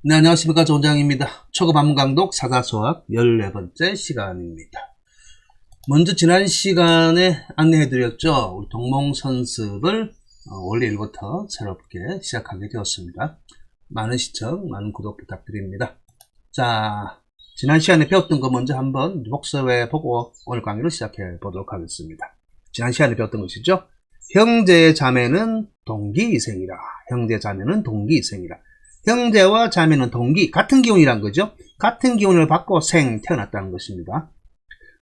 네, 안녕하십니까. 조원장입니다. 초급 한문강독 사자수학 14번째 시간입니다. 먼저 지난 시간에 안내해드렸죠. 우리 동몽선습을 원래 일부터 새롭게 시작하게 되었습니다. 많은 시청, 많은 구독 부탁드립니다. 자, 지난 시간에 배웠던 거 먼저 한번 복습해보고 오늘 강의를 시작해 보도록 하겠습니다. 지난 시간에 배웠던 것이죠. 형제 자매는 동기이생이라. 형제 자매는 동기이생이라. 형제와 자매는 동기, 같은 기운이란 거죠. 같은 기운을 받고 태어났다는 것입니다.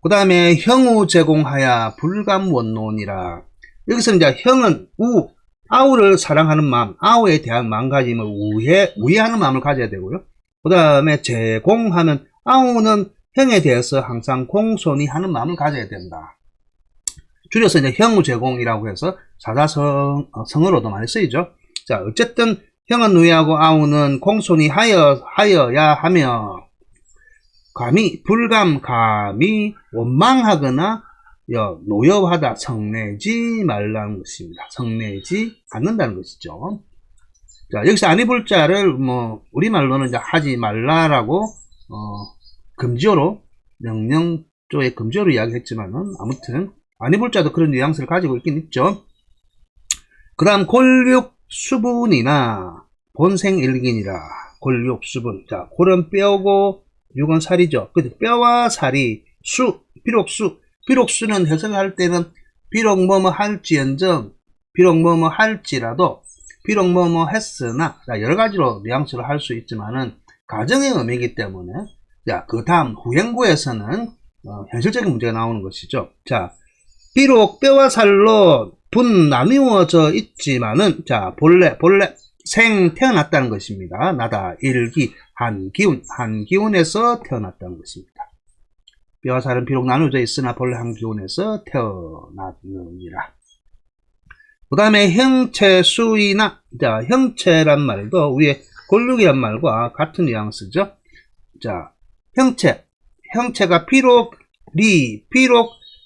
그 다음에 형우 제공하야 불감원론이라. 여기서 이제 형은 아우를 사랑하는 마음, 아우에 대한 마음가짐을 우애하는 마음을 가져야 되고요. 그 다음에 제공하면 아우는 형에 대해서 항상 공손히 하는 마음을 가져야 된다. 줄여서 이제 형우 제공이라고 해서 사자성어로도 많이 쓰이죠. 자, 어쨌든 형은 누이하고 아우는 공손히 하여야 하며 감히 원망하거나 노여하다 성내지 말라는 것입니다. 성내지 않는다는 것이죠. 자, 여기서 아니볼 자를 우리말로는 이제 하지 말라라고 금지어로 명령조의 금지어로 이야기했지만은 아무튼 아니볼 자도 그런 뉘앙스를 가지고 있긴 있죠. 그 다음 골육 수분이나 본생일긴이라. 골육 수분. 자, 골은 뼈고 육은 살이죠. 그 뼈와 살이 비록 수는 해석할 때는 비록 뭐뭐 할지언정, 비록 뭐뭐 할지라도, 비록 뭐뭐 했으나, 자, 여러 가지로 뉘앙스를 할 수 있지만은 가정의 의미이기 때문에, 자, 그 다음 후행구에서는 현실적인 문제가 나오는 것이죠. 자, 비록 뼈와 살로 나누어져 있지만은, 자, 본래 태어났다는 것입니다. 나다, 일기, 한 기운에서 태어났다는 것입니다. 뼈와 살은 비록 나누어져 있으나 본래 한 기운에서 태어났느니라. 그 다음에 형체 수이나, 자, 형체란 말도 위에 골육이란 말과 같은 뉘앙스죠. 자, 형체가 비록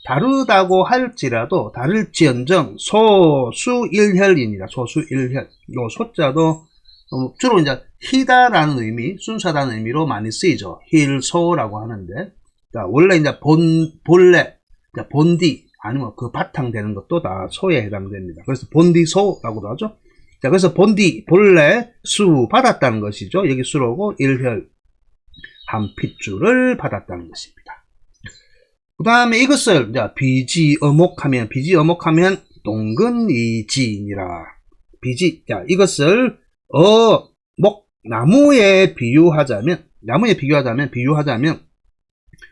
다르다고 할지라도 다를지언정 소수일혈이니라. 소수일혈. 요 소자도 주로 이제 희다라는 의미, 순수하다는 의미로 많이 쓰이죠. 힐소라고 하는데, 자, 원래 이제 본래, 본디 아니면 그 바탕 되는 것도 다 소에 해당됩니다. 그래서 본디소라고도 하죠. 자, 그래서 본래 수 받았다는 것이죠. 여기 수로고 일혈 한 핏줄을 받았다는 것입니다. 그 다음에 이것을 비지어목하면 동근이지니라. 자, 이것을 나무에 비유하자면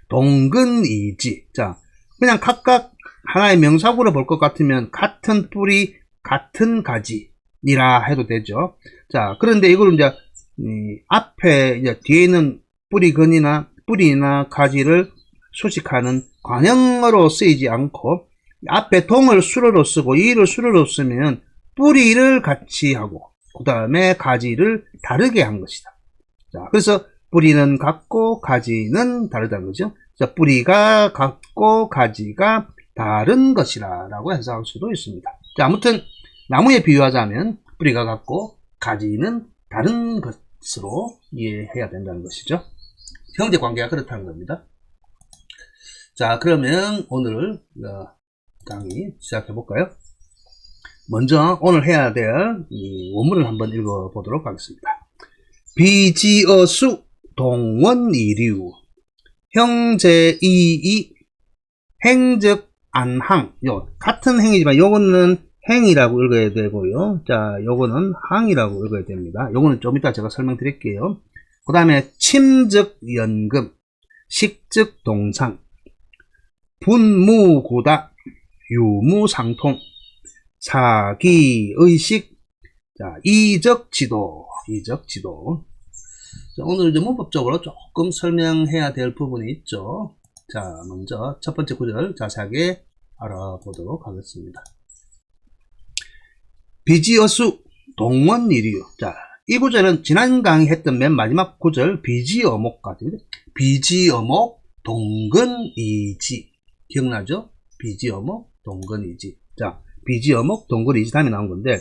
동근이지. 자, 그냥 각각 하나의 명사구로 볼 것 같으면 같은 뿌리, 같은 가지니라 해도 되죠. 자, 그런데 이걸 이제 앞에 뒤에 있는 뿌리나 가지를 수식하는 관형어로 쓰이지 않고 앞에 동을 수로로 쓰고 이를 수로로 쓰면 뿌리를 같이 하고 그 다음에 가지를 다르게 한 것이다. 자, 그래서 뿌리는 같고 가지는 다르다는 거죠. 자, 뿌리가 같고 가지가 다른 것이라 라고 해석할 수도 있습니다. 자, 아무튼 나무에 비유하자면 뿌리가 같고 가지는 다른 것으로 이해해야 된다는 것이죠. 형제 관계가 그렇다는 겁니다. 자, 그러면 오늘 강의 시작해 볼까요? 먼저 오늘 해야 될 이 원문을 한번 읽어 보도록 하겠습니다. 비지어수 동원이류 형제이이 행즉 안항. 같은 행이지만 요거는 행이라고 읽어야 되고요. 자, 요거는 항이라고 읽어야 됩니다. 요거는 좀 이따 제가 설명드릴게요. 그 다음에 침즉 연금, 식즉 동상, 분무고다, 유무상통, 사기의식, 자, 이적지도. 자, 오늘 이제 문법적으로 조금 설명해야 될 부분이 있죠. 자, 먼저 첫 번째 구절 자세하게 알아보도록 하겠습니다. 비지어수 동원이류. 자, 이 구절은 지난 강의 했던 맨 마지막 구절 비지어목까지. 비지어목 동근이지. 기억나죠? 비지어목 동근이지. 자, 비지어목 동근이지 다음에 나온 건데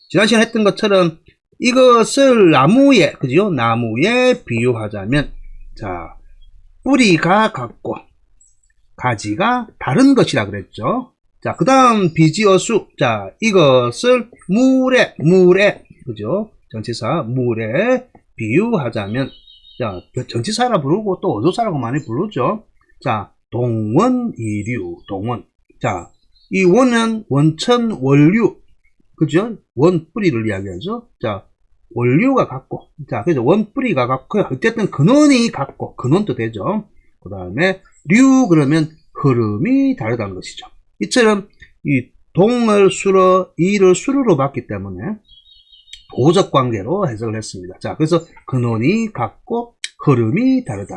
지난 시간에 했던 것처럼 이것을 나무에, 그죠? 나무에 비유하자면, 자, 뿌리가 같고, 가지가 다른 것이라 그랬죠. 자, 그 다음 비지어수. 자, 이것을 물에, 그죠? 전치사, 물에 비유하자면, 자, 전치사라 부르고 또 어조사라고 많이 부르죠. 자, 동원이류, 동원. 자, 이 원은 원천 원류, 그죠? 원뿌리를 이야기하죠. 자, 원류가 같고, 자, 그래서 원뿌리가 같고, 어쨌든 근원이 같고, 근원도 되죠. 그 다음에 류 그러면 흐름이 다르다는 것이죠. 이처럼 이 동을 수로, 이를 수로로 봤기 때문에 보적 관계로 해석을 했습니다. 자, 그래서 근원이 같고 흐름이 다르다.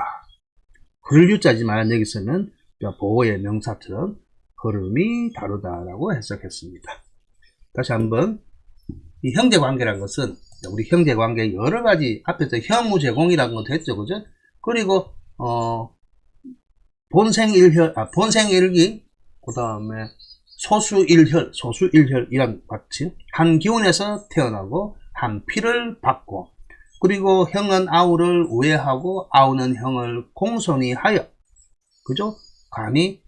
흐를유자지만 여기서는 보호의 명사처럼 흐름이 다르다라고 해석했습니다. 다시 한번 이 형제관계란 것은 우리 형제관계 여러가지 앞에서 형우제공이라는 것도 했죠, 그죠? 그리고 본생일기, 그 다음에 소수일혈이란 같이 한 기운에서 태어나고 한 피를 받고, 그리고 형은 아우를 우애하고 아우는 형을 공손히 하여, 그죠? 감히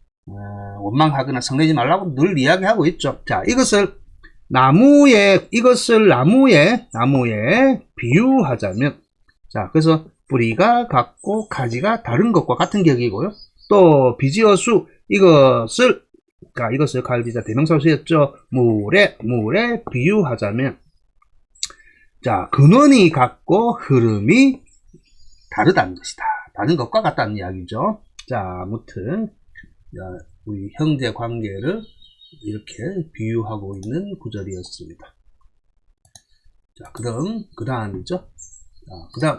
원망하거나 성내지 말라고 늘 이야기하고 있죠. 자, 이것을 나무에 비유하자면, 자, 그래서 뿌리가 같고 가지가 다른 것과 같은 격이고요. 또 비지어수, 이것을 가을비자 대명사로 쓰였죠. 물에 비유하자면, 자, 근원이 같고 흐름이 다르다는 것이다. 다른 것과 같다는 이야기죠. 자, 아무튼 우리 형제 관계를 이렇게 비유하고 있는 구절이었습니다. 자, 그 다음이죠. 자, 그 다음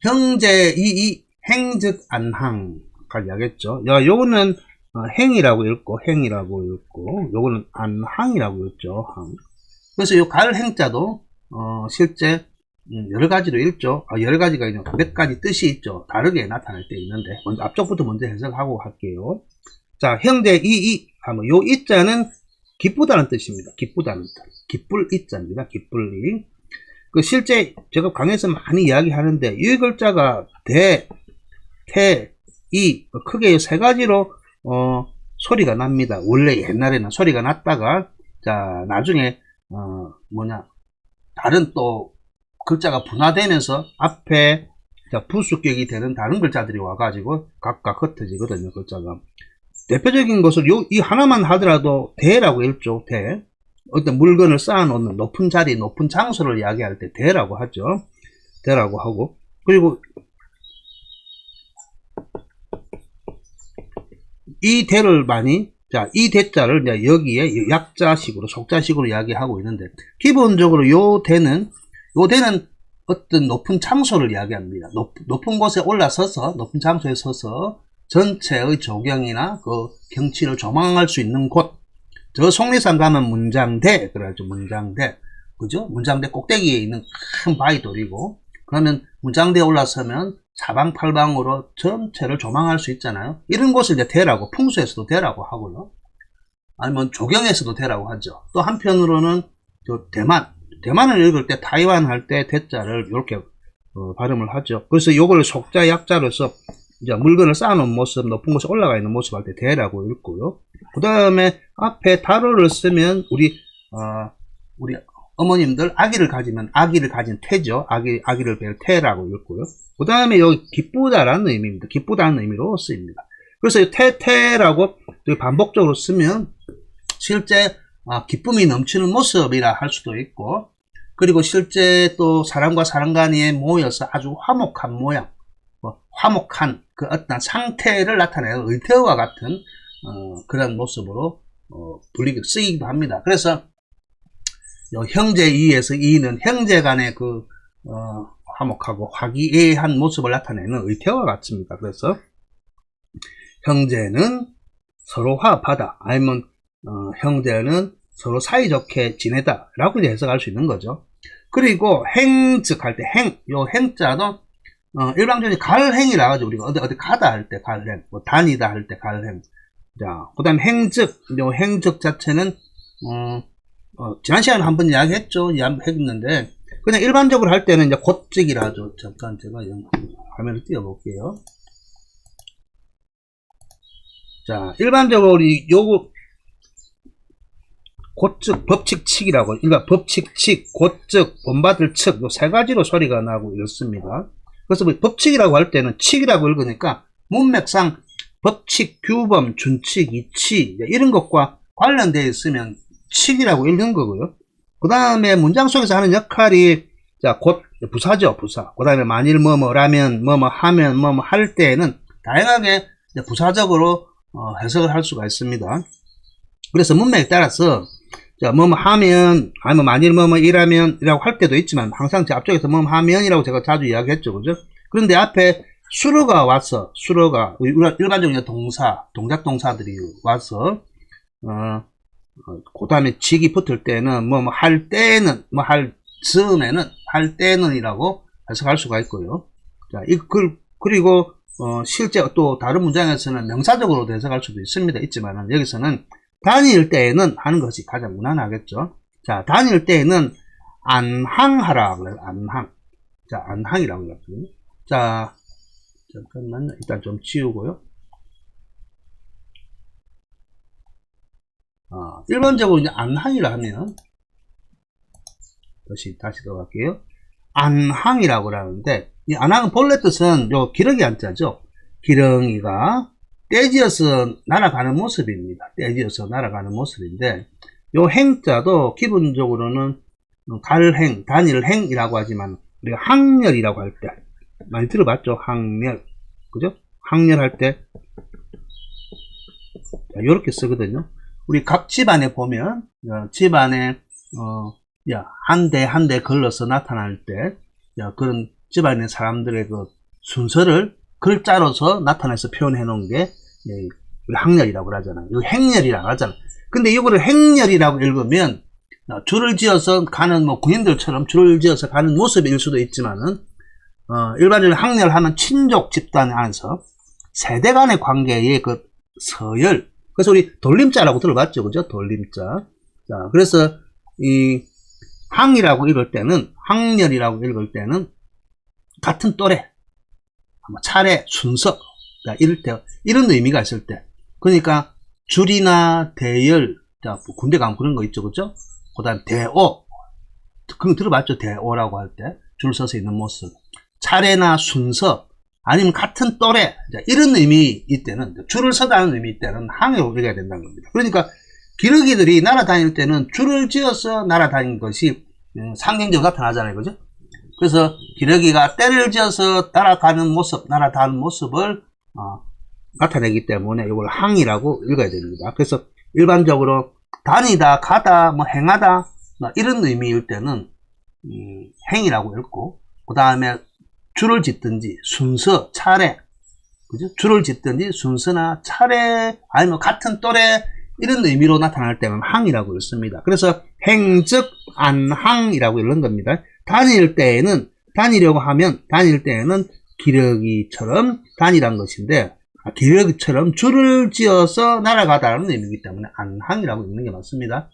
형제 이이 행즉 안항까지 이야기했죠. 요거는 행이라고 읽고 요거는 안항이라고 읽죠. 항. 그래서 요 갈행자도 실제 여러 가지로 읽죠. 여러 가지가 있는 몇 가지 뜻이 있죠. 다르게 나타날 때 있는데 먼저 앞쪽부터 먼저 해석하고 할게요. 자, 형제 이이 하면 요 이자는 기쁘다는 뜻입니다. 기쁘다는 뜻. 기쁠 이자입니다. 기쁠 이. 그 실제 제가 강의에서 많이 이야기하는데 이 글자가 대, 태, 이 크게 세 가지로 소리가 납니다. 원래 옛날에는 소리가 났다가 자, 나중에 다른 또 글자가 분화되면서 앞에 부수격이 되는 다른 글자들이 와가지고 각각 흩어지거든요. 글자가. 대표적인 것을 이 하나만 하더라도 대라고 읽죠. 대. 어떤 물건을 쌓아놓는 높은 자리, 높은 장소를 이야기할 때 대라고 하죠. 대라고 하고. 그리고 이 대를 이 대자를 이제 여기에 약자식으로, 속자식으로 이야기하고 있는데, 기본적으로 요 대는 어떤 높은 장소를 이야기합니다. 높은 곳에 올라서서, 높은 장소에 서서 전체의 조경이나 그 경치를 조망할 수 있는 곳. 저 속리산 가면 문장대, 그래가지고 문장대. 그죠? 문장대 꼭대기에 있는 큰 바위돌이고, 그러면 문장대에 올라서면 사방팔방으로 전체를 조망할 수 있잖아요. 이런 곳을 이제 대라고, 풍수에서도 대라고 하고요. 아니면 조경에서도 대라고 하죠. 또 한편으로는 대만을 읽을 때, 타이완 할 때 대자를 이렇게 발음을 하죠. 그래서 요걸 속자, 약자로서 이제 물건을 쌓아놓은 모습, 높은 곳에 올라가 있는 모습 할 때 대라고 읽고요. 그 다음에 앞에 달어를 쓰면 우리 어머님들 아기를 가진 태죠. 아기를 뵐 태라고 읽고요. 그 다음에 여기 기쁘다라는 의미입니다. 기쁘다는 의미로 쓰입니다. 그래서 태라고 반복적으로 쓰면 실제 기쁨이 넘치는 모습이라 할 수도 있고, 그리고 실제 또 사람과 사람 간에 모여서 아주 화목한 모양, 화목한 그 어떤 상태를 나타내는 의태어와 같은 그런 모습으로 쓰이기도 합니다. 그래서 형제 이에서 이는 형제 간의 그 화목하고 화기애애한 모습을 나타내는 의태어와 같습니다. 그래서 형제는 서로 화합하다, 아니면 형제는 서로 사이좋게 지내다 라고 해석할 수 있는 거죠. 그리고 행즉 할 때 요 행자도 일방적인 갈행이라 가지고 우리가 어디 가다 할 때 갈행, 다니다 할 때 갈행. 자, 그 다음 행즉, 요 행즉 자체는 지난 시간에 한번 이야기했죠. 했는데, 그냥 일반적으로 할 때는 이제 곧즉이라 하죠. 잠깐 제가 화면을 띄워볼게요. 자, 일반적으로 우리 요거, 곧즉, 법칙칙이라고, 그러니까 법칙칙, 곧즉, 본받을 측, 요 세 가지로 소리가 나고 이렇습니다. 그래서 뭐 법칙이라고 할 때는 칙이라고 읽으니까 문맥상 법칙, 규범, 준칙, 이치, 이런 것과 관련되어 있으면 칙이라고 읽는 거고요. 그 다음에 문장 속에서 하는 역할이, 자, 곧, 부사죠, 부사. 그 다음에 만일 뭐뭐라면, 뭐뭐 하면, 뭐뭐 할 때에는 다양하게 부사적으로 해석을 할 수가 있습니다. 그래서 문맥에 따라서, 자, 뭐뭐 하면, 아니면 만일 뭐뭐 이라면, 이라고 할 때도 있지만, 항상 제 앞쪽에서 뭐뭐 하면이라고 제가 자주 이야기했죠, 그죠? 그런데 앞에 수로가 와서, 수로가, 일반적인 동사, 동작동사들이 와서, 그 다음에 직이 붙을 때는, 뭐뭐 할 때는, 뭐 할 즈음에는, 할 때는이라고 해석할 수가 있고요. 자, 그리고, 실제 또 다른 문장에서는 명사적으로도 해석할 수도 있지만, 여기서는 다닐 때에는 하는 것이 가장 무난하겠죠. 자, 다닐 때에는 안항하라 그래요. 안항. 자, 안항이라고 그랬거든요. 자, 잠깐만요. 일단 좀 지우고요. 일반적으로 이제 안항이라 하면 다시 들어갈게요. 안항이라고 하는데, 이 안항은 본래 뜻은 요 기러기 한자죠. 기러기가 떼지어서 날아가는 모습입니다. 떼지어서 날아가는 모습인데, 요 행자도 기본적으로는 갈행, 단일행이라고 하지만, 우리가 항렬이라고 할 때, 많이 들어봤죠? 항렬. 그죠? 항렬할 때, 자, 요렇게 쓰거든요. 우리 각 집안에 보면, 집안에, 한 대 한 대 걸러서 나타날 때, 그런 집안의 사람들의 그 순서를 글자로서 나타내서 표현해 놓은 게, 우리 항렬이라고 하잖아요. 이거 행렬이라고 하잖아요. 근데 이거를 행렬이라고 읽으면, 줄을 지어서 가는, 뭐, 군인들처럼 줄을 지어서 가는 모습일 수도 있지만은, 일반적으로 항렬하면 친족 집단 안에서 세대 간의 관계의 그 서열, 그래서 우리 돌림자라고 들어봤죠, 그죠? 돌림자. 자, 그래서 이 항이라고 읽을 때는, 항렬이라고 읽을 때는 같은 또래, 차례, 순서, 이럴 때, 이런 의미가 있을 때. 그러니까 줄이나 대열, 자, 군대 가면 그런 거 있죠, 그죠? 그 다음 대오, 그거 들어봤죠? 대오라고 할 때 줄 서서 있는 모습. 차례나 순서, 아니면 같은 또래, 이런 의미일 때는, 줄을 서다는 의미일 때는 항으로 읽어야 된다는 겁니다. 그러니까 기러기들이 날아다닐 때는 줄을 지어서 날아다니는 것이 상징적으로 나타나잖아요, 그죠? 그래서 기러기가 때를 지어서 날아가는 모습, 날아다니는 모습을 나타내기 때문에 이걸 항이라고 읽어야 됩니다. 그래서 일반적으로 다니다, 가다, 뭐 행하다, 뭐 이런 의미일 때는 행이라고 읽고, 그 다음에 줄을 짓든지 순서, 차례, 그죠? 줄을 짓든지 순서나 차례, 아니면 같은 또래, 이런 의미로 나타날 때는 항이라고 읽습니다. 그래서 행즉 안항이라고 읽는 겁니다. 다닐 때에는, 다닐 때에는 기러기처럼 다니란 것인데, 기러기처럼 줄을 지어서 날아가다라는 의미이기 때문에 안항이라고 읽는 게 맞습니다.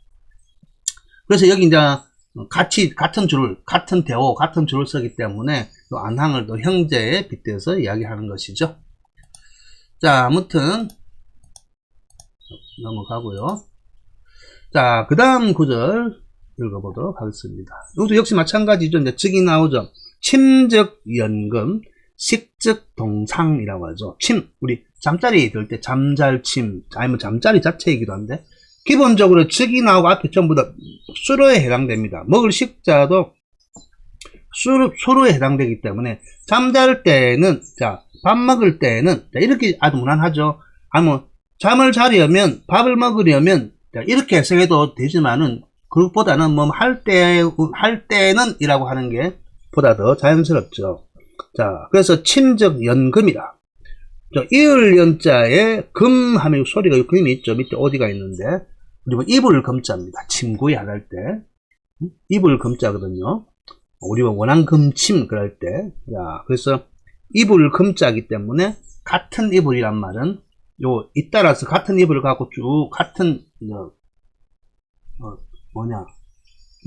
그래서 여기 이제 같은 줄을, 같은 대오, 같은 줄을 쓰기 때문에 또 안항을 또 형제에 빗대서 이야기하는 것이죠. 자, 아무튼 넘어가고요. 자, 그 다음 구절 읽어보도록 하겠습니다. 이것도 역시 마찬가지죠. 이제 즉이 나오죠. 침즉 연금, 식즉 동상이라고 하죠. 침, 우리 잠자리 들 때 잠잘침, 아니면 잠자리 자체이기도 한데, 기본적으로 즉이 나오고 앞에 전부 다 수로에 해당됩니다. 먹을 식자도 수로에 해당되기 때문에, 잠잘 때는, 자, 밥 먹을 때는, 자, 이렇게 아주 무난하죠. 아니면 잠을 자려면, 밥을 먹으려면, 자, 이렇게 해석해도 되지만은, 그것보다는 뭐 할 때는 이라고 하는 게 보다 더 자연스럽죠. 자, 그래서 침즉 연금이라. 이을 연자에 금 하면 소리가 금이 있죠. 밑에 어디가 있는데, 그리고 이불 금자입니다. 침구에 할 때. 이불 금자거든요. 우리가 원앙금침 그럴 때. 자, 그래서 이불 금자이기 때문에 같은 이불이란 말은 잇따라서 같은 이불을 갖고 쭉 같은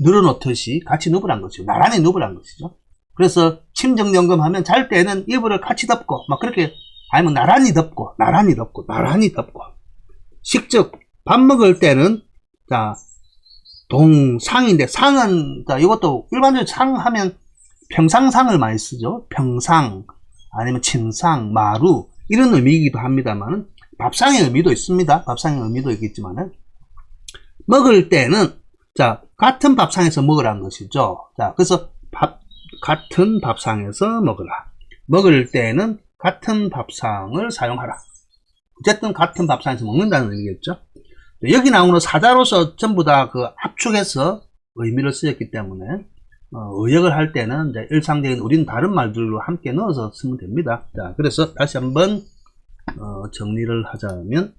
늘어놓듯이 같이 누부란 것이죠. 나란히 누부란 것이죠. 그래서 침정연금 하면 잘 때는 이불을 같이 덮고 막 그렇게 아니면 나란히 덮고 나란히 덮고 나란히 덮고 식즉 밥 먹을 때는 자 동상인데 상은 자 이것도 일반적으로 상 하면 평상상을 많이 쓰죠. 평상 아니면 침상 마루 이런 의미이기도 합니다만 밥상의 의미도 있습니다. 밥상의 의미도 있겠지만은 먹을 때는 자 같은 밥상에서 먹으라는 것이죠. 자 그래서 같은 밥상에서 먹으라. 먹을 때는 같은 밥상을 사용하라. 어쨌든 같은 밥상에서 먹는다는 의미겠죠. 여기 나오는 사자로서 전부 다 그 압축해서 의미를 쓰였기 때문에 의역을 할 때는 이제 일상적인 우리는 다른 말들로 함께 넣어서 쓰면 됩니다. 자 그래서 다시 한번 정리를 하자면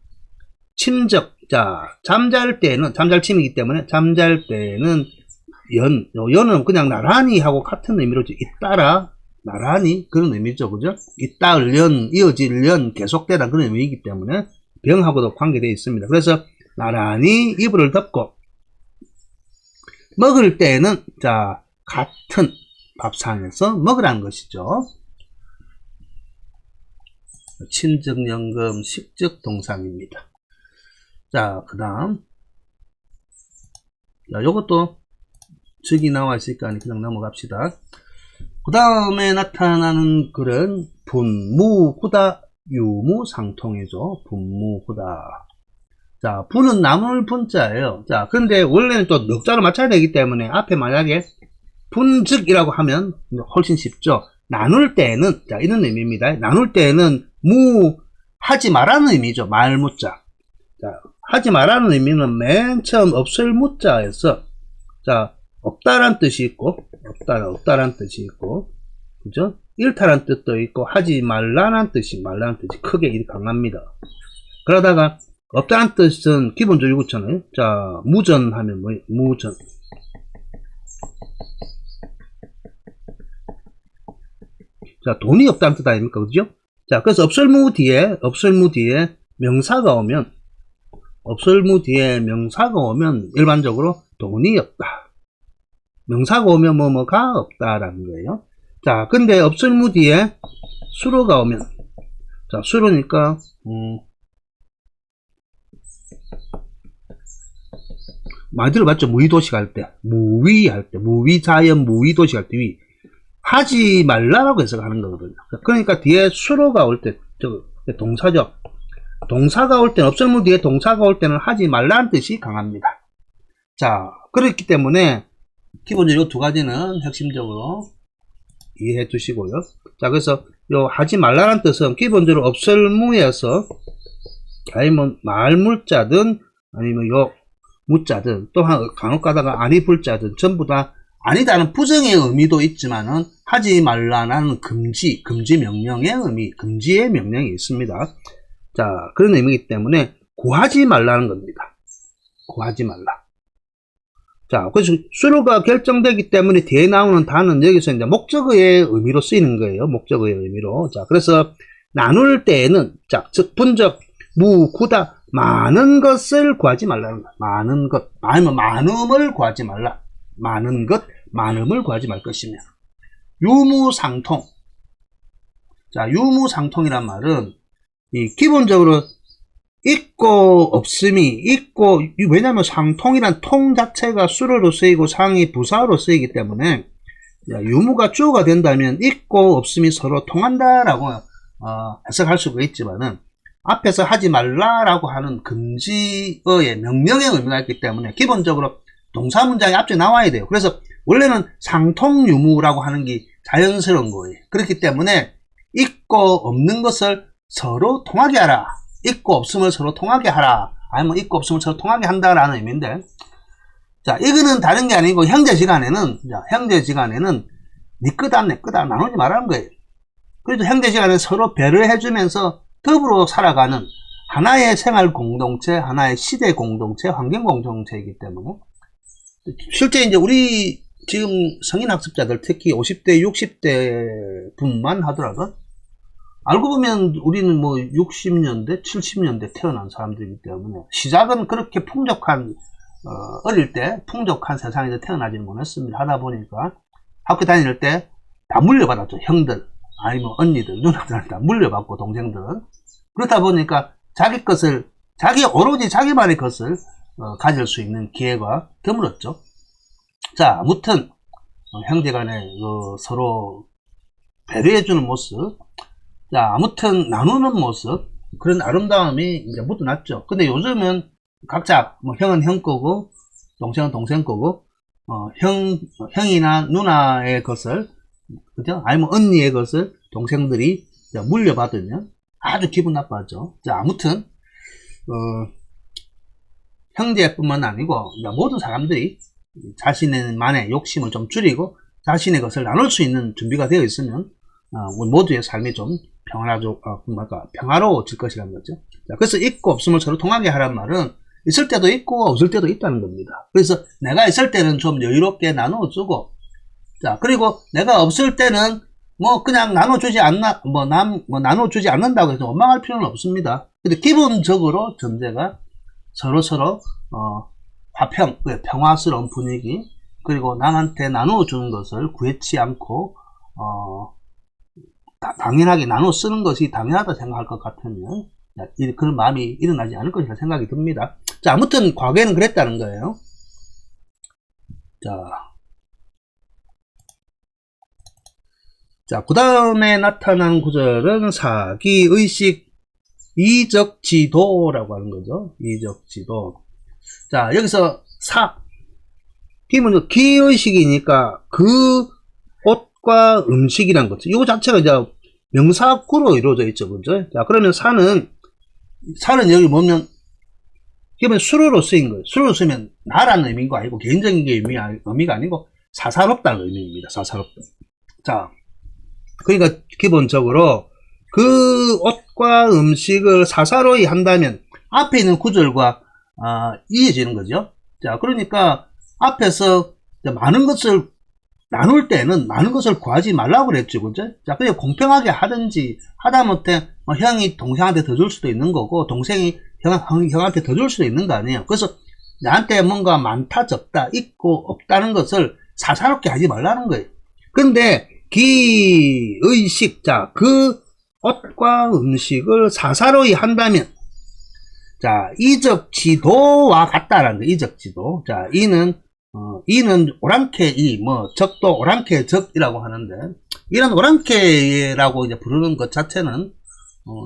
침적 자 잠잘 때는 잠잘침이기 때문에 잠잘 때는 연은 그냥 나란히 하고 같은 의미로 잇따라 나란히 그런 의미죠. 그죠? 잇따을 연, 이어질 연, 계속되다 그런 의미이기 때문에 병하고도 관계되어 있습니다. 그래서 나란히 이불을 덮고 먹을 때는 자 같은 밥상에서 먹으라는 것이죠. 친적연금 식적 동상입니다. 자, 그 다음 자, 요것도 적이 나와 있으니까 그냥 넘어갑시다. 그 다음에 나타나는 글은 분무, 후다, 유무, 상통이죠. 분무, 후다. 자, 분은 나눌 분자예요. 자, 근데 원래는 또 넉자로 맞춰야 되기 때문에 앞에 만약에 분즉이라고 하면 훨씬 쉽죠. 나눌 때는, 자, 이런 의미입니다. 나눌 때는 하지 말라는 의미죠. 말무자. 자, 하지 말라는 의미는 맨 처음 없을 무자에서, 자, 없다란 뜻이 있고, 없다란 뜻이 있고, 그죠? 일탈한 뜻도 있고, 하지 말라는 뜻이 크게 이렇게 강합니다. 그러다가, 없다는 뜻은 기본적으로 이거잖아요. 자, 무전 하면 뭐예요? 무전. 자, 돈이 없다는 뜻 아닙니까? 그죠? 자, 그래서 없을무 뒤에 명사가 오면, 일반적으로 돈이 없다. 명사가 오면 뭐뭐가 없다라는 거예요. 자, 근데 없을무 뒤에 수로가 오면, 자, 수로니까, 많이 들어봤죠? 무위도식 할 때, 무위자연 무위도식 할 때, 하지 말라라고 해석하는 거거든요. 그러니까 뒤에 수로가 올 때, 동사죠. 동사가 올 때는, 없을무 뒤에 동사가 올 때는 하지 말라는 뜻이 강합니다. 자, 그렇기 때문에, 기본적으로 두 가지는 핵심적으로 이해해 두시고요. 자, 그래서 요 하지 말라는 뜻은 기본적으로 없을무에서 아니면 말물자든 아니면 요 무자든 또한 간혹 가다가 아니 불자든 전부 다 아니다는 부정의 의미도 있지만은 하지 말라는 금지 명령의 의미, 금지의 명령이 있습니다. 자, 그런 의미이기 때문에 구하지 말라는 겁니다. 구하지 말라. 자, 그래서 수로가 결정되기 때문에 뒤에 나오는 단은 여기서 이제 목적어의 의미로 쓰이는 거예요. 목적어의 의미로. 자, 그래서 나눌 때에는, 자, 즉, 분적, 구다, 많은 것을 구하지 말라는 거야. 많은 것, 아니면 많음을 구하지 말라. 많은 것, 많음을 구하지 말 것이며. 유무상통. 자, 유무상통이란 말은, 기본적으로, 있고 없음이 있고 왜냐하면 상통이란 통 자체가 수로로 쓰이고 상이 부사로 쓰이기 때문에 유무가 주어가 된다면 있고 없음이 서로 통한다라고 해석할 수가 있지만은 앞에서 하지 말라라고 하는 금지어의 명령의 의미가 있기 때문에 기본적으로 동사 문장이 앞쪽에 나와야 돼요. 그래서 원래는 상통유무라고 하는 게 자연스러운 거예요. 그렇기 때문에 있고 없는 것을 서로 통하게 하라. 있고 없음을 서로 통하게 하라. 아니면 있고 없음을 서로 통하게 한다라는 의미인데, 자, 이거는 다른 게 아니고 형제지간에는 니 끄다 내 끄다 나누지 말라는 거예요. 그래도 형제지간에 서로 배를 해주면서 더불어 살아가는 하나의 생활 공동체, 하나의 시대 공동체, 환경 공동체이기 때문에 실제 이제 우리 지금 성인 학습자들 특히 50대, 60대 분만 하더라도 알고 보면 우리는 뭐 60년대, 70년대 태어난 사람들이기 때문에 시작은 그렇게 풍족한 어릴 때 풍족한 세상에서 태어나지는 못했습니다. 하다 보니까 학교 다닐 때 다 물려받았죠. 형들, 아니면 언니들, 누나들한테 다 물려받고, 동생들은. 그렇다 보니까 오로지 자기만의 것을 가질 수 있는 기회가 드물었죠. 자, 아무튼 형제간에 서로 배려해주는 모습, 자, 아무튼 나누는 모습, 그런 아름다움이 이제 묻어났죠. 근데 요즘은 각자 형은 형 거고 동생은 동생 거고 형이나 누나의 것을, 그죠? 아니면 언니의 것을 동생들이 물려받으면 아주 기분 나빠져. 자, 아무튼 형제뿐만 아니고 모든 사람들이 자신만의 욕심을 좀 줄이고 자신의 것을 나눌 수 있는 준비가 되어 있으면 우리 모두의 삶이 좀 평화로워질 것이라는 거죠. 자, 그래서 있고 없음을 서로 통하게 하란 말은 있을 때도 있고 없을 때도 있다는 겁니다. 그래서 내가 있을 때는 좀 여유롭게 나눠주고, 자, 그리고 내가 없을 때는 그냥 나눠주지 않는다고 해서 원망할 필요는 없습니다. 근데 기본적으로 전제가 서로 평화스러운 분위기, 그리고 남한테 나눠주는 것을 구애치 않고 당연하게 나눠 쓰는 것이 당연하다 생각할 것 같으면 그런 마음이 일어나지 않을 것이라 생각이 듭니다. 자, 아무튼 과거에는 그랬다는 거예요. 자, 그 다음에 나타난 구절은 사기의식 이적지도라고 하는 거죠. 이적지도. 자, 여기서 기의식이니까 그 옷과 음식이란 거죠. 이거 자체가 이제 명사구로 이루어져 있죠. 그죠? 자, 그러면 사는 여기 보면, 기본 수로로 쓰인 거예요. 수로로 쓰면 나라는 의미가 아니고 개인적인 게 의미가 아니고 사사롭다는 의미입니다. 사사롭다. 자, 그러니까 기본적으로 그 옷과 음식을 사사로이 한다면 앞에 있는 구절과 이어지는 거죠. 자, 그러니까 앞에서 많은 것을 나눌 때는 많은 것을 구하지 말라고 그랬죠. 그죠? 자, 그냥 공평하게 하든지, 하다못해 형이 동생한테 더 줄 수도 있는 거고, 동생이 형한테 더 줄 수도 있는 거 아니에요. 그래서 나한테 뭔가 많다, 적다, 있고, 없다는 것을 사사롭게 하지 말라는 거예요. 근데 기의식, 자, 그 옷과 음식을 사사로이 한다면, 자, 이적지도와 같다라는 거예요. 이적지도. 자, 이는 오랑캐 적도 오랑캐 적이라고 하는데, 이런 오랑캐라고 이제 부르는 것 자체는,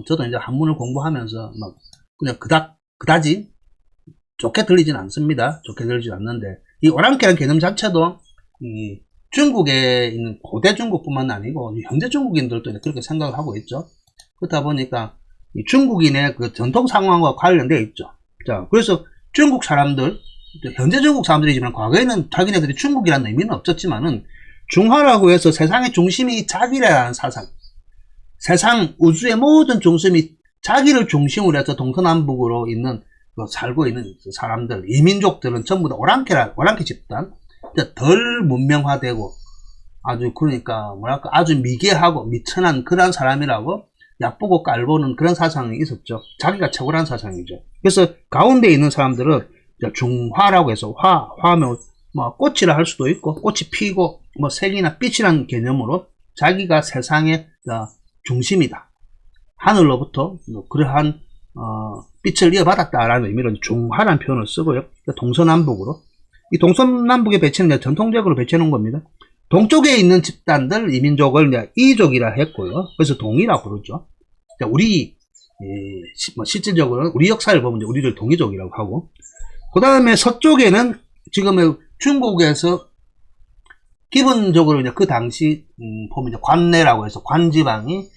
저도 이제 한문을 공부하면서 그냥 그다지 좋게 들리진 않습니다. 좋게 들리진 않는데, 이 오랑캐라는 개념 자체도, 중국에 있는 고대 중국뿐만 아니고, 현재 중국인들도 그렇게 생각을 하고 있죠. 그렇다 보니까, 중국인의 그 전통 상황과 관련되어 있죠. 자, 그래서 중국 사람들, 현재 중국 사람들이지만 과거에는 자기네들이 중국이라는 의미는 없었지만은 중화라고 해서 세상의 중심이 자기라는 사상, 세상 우주의 모든 중심이 자기를 중심으로 해서 동서남북으로 있는 살고 있는 사람들, 이민족들은 전부 다 오랑캐 집단, 덜 문명화되고 아주 아주 미개하고 미천한 그런 사람이라고 얕보고 깔보는 그런 사상이 있었죠. 자기가 최고라는 사상이죠. 그래서 가운데 있는 사람들은 중화라고 해서 화면 꽃이라 할 수도 있고 꽃이 피고 색이나 빛이라는 개념으로 자기가 세상의 중심이다. 하늘로부터 그러한 빛을 이어받았다라는 의미로 중화라는 표현을 쓰고요. 동서남북으로 이 동서남북의 배치는 전통적으로 배치해놓은 겁니다. 동쪽에 있는 집단들 이민족을 이족이라 했고요. 그래서 동이라고 부르죠. 실질적으로 우리 역사를 보면 우리를 동이족이라고 하고, 그 다음에 서쪽에는 지금 중국에서 기본적으로 그 당시 보면 관내라고 해서 관지방이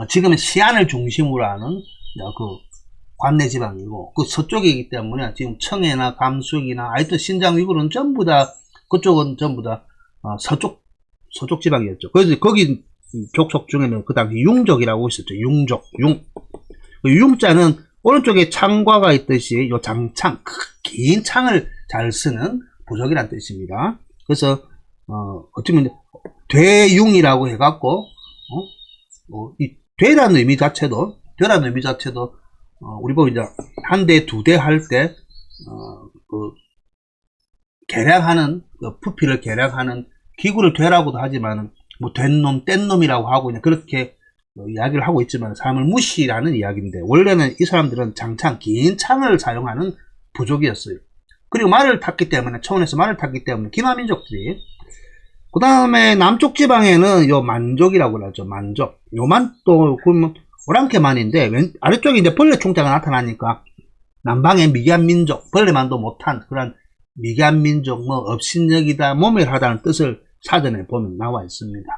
지금의 시안을 중심으로 하는 그 관내 지방이고, 그 서쪽이기 때문에 지금 청해나 감숙이나 하여튼 신장 위구르는 전부 다 그쪽은 전부 다 서쪽 지방이었죠. 그래서 거기 족속 중에는 그 당시 융족이라고 있었죠. 융자는 오른쪽에 창과가 있듯이 요 장창, 긴 창을 잘 쓰는 부족이란 뜻입니다. 그래서 어쩌면 되융이라고 해갖고 이 되라는 의미 자체도 우리 보면 이제 한 대, 두 대 할 때 계량하는, 부피를 계량하는 기구를 되라고도 하지만, 뭐, 된 놈, 뗀 놈이라고 하고, 그냥 그렇게 이야기를 하고 있지만, 사람을 무시라는 이야기인데, 원래는 이 사람들은 장창, 긴 창을 사용하는 부족이었어요. 그리고 말을 탔기 때문에, 초원에서 말을 탔기 때문에, 기마민족들이. 그 다음에 남쪽 지방에는 요 만족이라고 하죠. 만족. 요만 또, 그러면 오랑캐만인데, 아래쪽에 이제 벌레 총자가 나타나니까, 남방의 미개한 민족, 벌레만도 못한 그런 미개한 민족, 뭐, 업신여기다, 모멸하다는 뜻을 사전에 보면 나와 있습니다.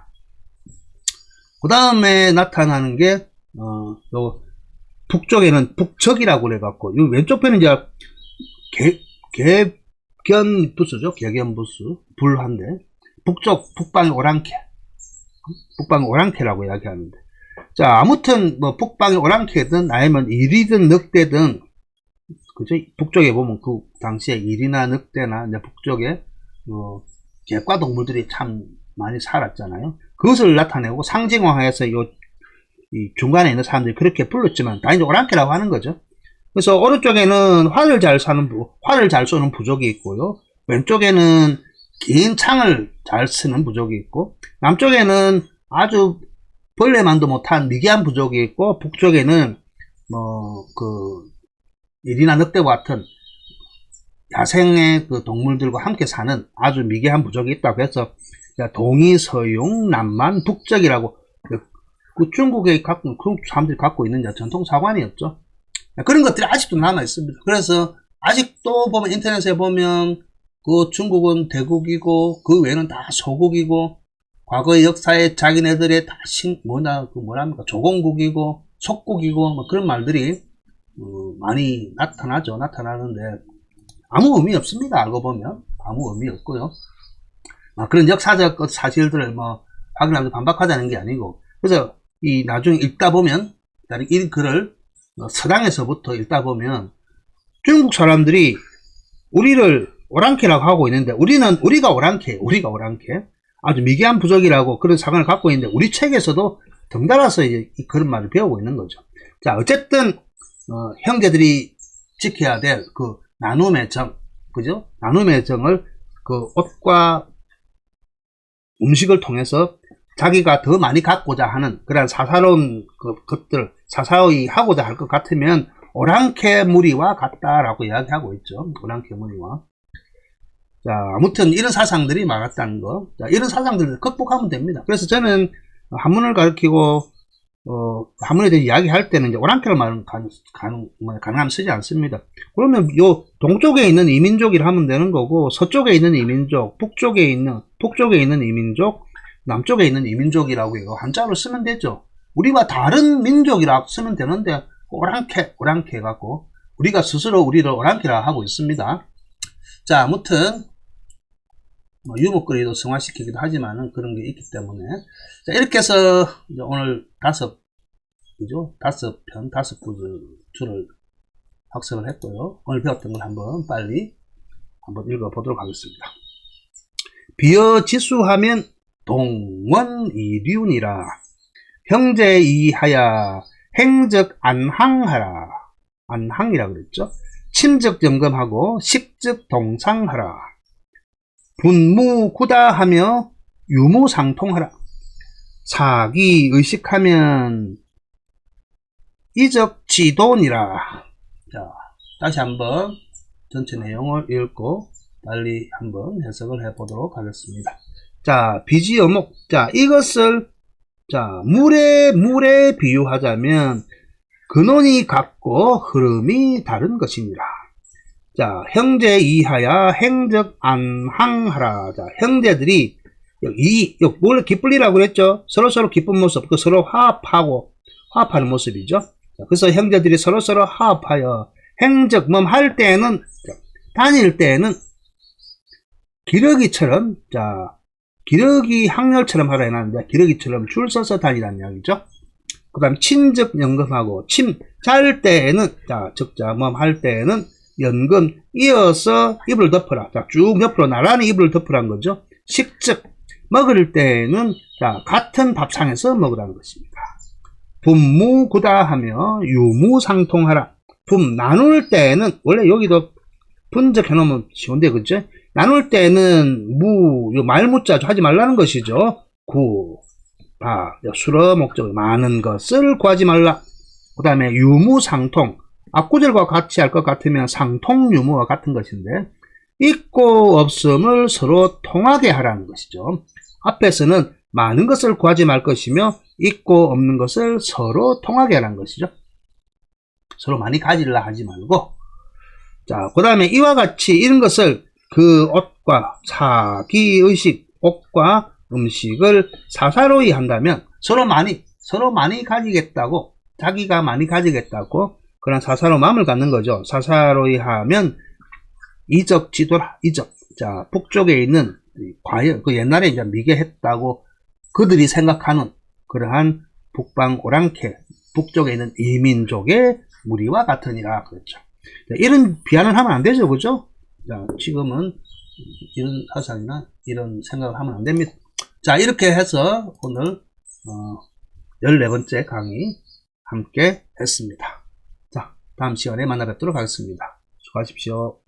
그 다음에 나타나는 게, 요, 북쪽에는 북적이라고 그래갖고, 요 왼쪽 편은 이제, 개견부수죠. 개견부수. 불한데. 북쪽, 북방의 오랑캐. 북방의 오랑캐라고 이야기하는데. 자, 아무튼, 뭐, 북방의 오랑캐든, 아니면 일이든 늑대든, 그죠? 북쪽에 보면 그 당시에 일이나 늑대나, 이제 북쪽에, 객과 동물들이 참 많이 살았잖아요. 그것을 나타내고 상징화해서 이 중간에 있는 사람들이 그렇게 불렀지만, 다 이제 오랑캐라고 하는 거죠. 그래서 오른쪽에는 활을 잘 쏘는 부족이 있고요. 왼쪽에는 긴 창을 잘 쓰는 부족이 있고, 남쪽에는 아주 벌레만도 못한 미개한 부족이 있고, 북쪽에는 일이나 늑대와 같은 야생의 그 동물들과 함께 사는 아주 미개한 부족이 있다고 해서, 동이, 서용, 남만, 북적이라고, 그 중국에 그 사람들이 갖고 있는 전통 사관이었죠. 그런 것들이 아직도 남아 있습니다. 그래서 아직도 보면 인터넷에 보면 그 중국은 대국이고 그 외에는 다 소국이고 과거의 역사에 자기네들의 다 조공국이고 속국이고 뭐 그런 말들이 많이 나타나는데 아무 의미 없습니다. 알고 보면 아무 의미 없고요. 그런 역사적 사실들을 확인하면서 반박하자는 게 아니고, 그래서 나중에 읽다 보면 이 글을 서당에서부터 읽다 보면 중국 사람들이 우리를 오랑캐라고 하고 있는데 우리가 오랑캐 아주 미개한 부족이라고 그런 사관을 갖고 있는데 우리 책에서도 덩달아서 이제 그런 말을 배우고 있는 거죠. 자, 어쨌든 형제들이 지켜야 될 그 나눔의 정, 그죠? 나눔의 정을 그 옷과 음식을 통해서 자기가 더 많이 갖고자 하는 그런 사사로운 것들, 사사의 하고자 할 것 같으면 오랑캐 무리와 같다라고 이야기하고 있죠. 오랑캐 무리와. 자, 아무튼 이런 사상들이 많았다는 거. 자, 이런 사상들을 극복하면 됩니다. 그래서 저는 한문을 가르치고 한문에 대해 이야기할 때는 이제 오랑캐를 말은 가능하면 쓰지 않습니다. 그러면 요 동쪽에 있는 이민족이라 하면 되는 거고, 서쪽에 있는 이민족, 북쪽에 있는 이민족, 남쪽에 있는 이민족이라고 이거 한자로 쓰면 되죠. 우리와 다른 민족이라고 쓰면 되는데 오랑캐 해갖고 우리가 스스로 우리를 오랑캐라 하고 있습니다. 자, 아무튼 유목거리도 성화시키기도 하지만은 그런 게 있기 때문에, 자, 이렇게 해서 이제 오늘 다섯 구주를 학습을 했고요. 오늘 배웠던 걸 빨리 읽어보도록 하겠습니다. 비어지수하면 동원이륜이라 형제이하야 행적 안항하라. 안항이라 그랬죠. 침적 점검하고 식적 동상하라. 분무구다하며 유무상통하라. 사기 의식하면 이적 지돈이라. 자, 다시 한번 전체 내용을 읽고 빨리 한번 해석을 해보도록 하겠습니다. 자, 비지어목. 자, 이것을, 물에 비유하자면, 근원이 같고 흐름이 다른 것이니라. 자, 형제 이하야 행적 안항하라. 자, 형제들이, 원래 기쁠리라고 그랬죠? 서로서로 기쁜 모습, 서로 화합하는 모습이죠? 자, 그래서 형제들이 서로서로 화합하여, 행적, 할 때에는, 다닐 때에는, 기러기처럼, 기러기 항렬처럼 하라 해놨는데 기러기처럼 줄 서서 다니라는 이야기죠. 그 다음 친적 연금하고 잘 때에는 할 때에는 연금 이어서 이불을 덮어라. 자, 쭉 옆으로 나란히 이불을 덮으라는 거죠. 식적 먹을 때에는 같은 밥상에서 먹으라는 것입니다. 분무구다하며 유무상통하라. 나눌 때에는 원래 여기도 분적 해놓으면 쉬운데 그죠? 나눌 때는 요 말무자 하지 말라는 것이죠. 수러 목적 많은 것을 구하지 말라. 그 다음에 유무상통. 앞구절과 같이 할 것 같으면 상통유무와 같은 것인데, 있고 없음을 서로 통하게 하라는 것이죠. 앞에서는 많은 것을 구하지 말 것이며, 있고 없는 것을 서로 통하게 하라는 것이죠. 서로 많이 가지려 하지 말고. 자, 그 다음에 이와 같이 이런 것을 그 옷과 사기의식, 옷과 음식을 사사로이 한다면 서로 많이 가지겠다고, 자기가 많이 가지겠다고 그런 사사로운 마음을 갖는 거죠. 사사로이 하면 이적지도라, 이적. 자, 북쪽에 있는 과연 그 옛날에 이제 미개했다고 그들이 생각하는 그러한 북방 오랑캐, 북쪽에 있는 이민족의 무리와 같으니라 그랬죠. 자, 이런 비하는 하면 안 되죠, 그죠? 자, 지금은 이런 사상이나 이런 생각을 하면 안 됩니다. 자, 이렇게 해서 오늘 14번째 강의 함께 했습니다. 자, 다음 시간에 만나 뵙도록 하겠습니다. 수고하십시오.